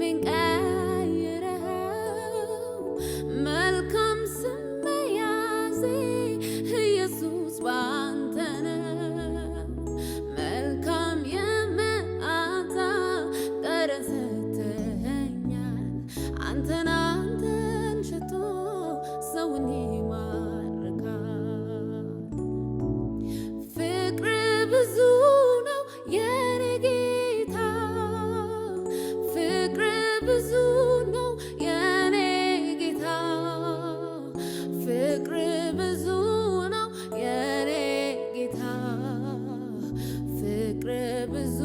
ስሜን ቀይረኸው መልካም ስም መያዜ ኢየሱስ ባንተ ነው። መልካም የመዓዛ ጠረን ሰጥተኸኛል። አንተን ሽቶ ሰውን ይማርካል። ፍቅር ብዙ ነው የኔ ጌታ፣ ፍቅር ብዙ ነው የኔ ጌታ፣ ፍቅር ብዙ ነው የኔ ጌታ፣ ፍቅር ብዙ